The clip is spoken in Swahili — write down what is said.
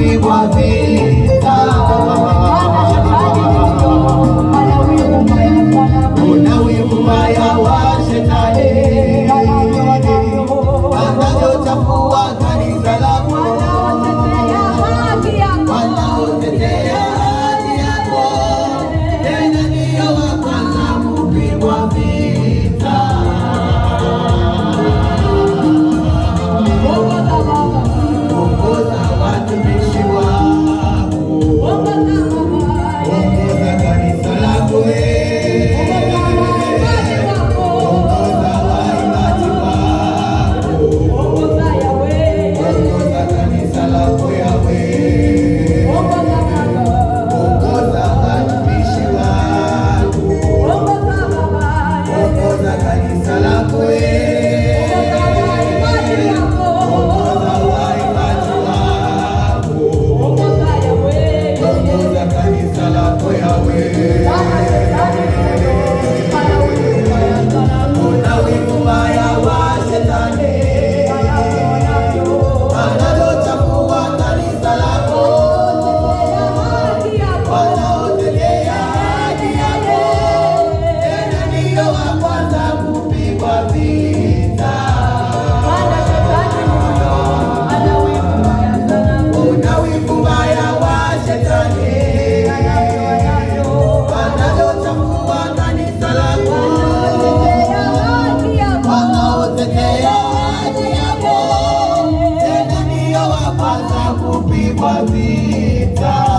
kupigwa vita. Kuna wivu mbaya wa Shetani anavyochafua kanisa lako, wanaotetea haki yako, tena ndio wa kwanza kupigwa vita. Ongoza watumishi wako, ongoza kanisa lako, ongoza waimbaji wako, ongoza kanisa lako Yahweh, ongoza watumishi wako, ongoza kanisa lako, ongoza waimbaji wako, ongoza kanisa lako Yahweh. Kuna wivu mbaya wa Shetani anavyochafua kanisa lako, wanaotetea haki yako, tena ndio wa kwanza kupigwa vita. Kuna wivu mbaya wa Shetani anavyochafua kanisa lako, wanaotetea haki yako, tena ndio wa kwanza kupigwa vita.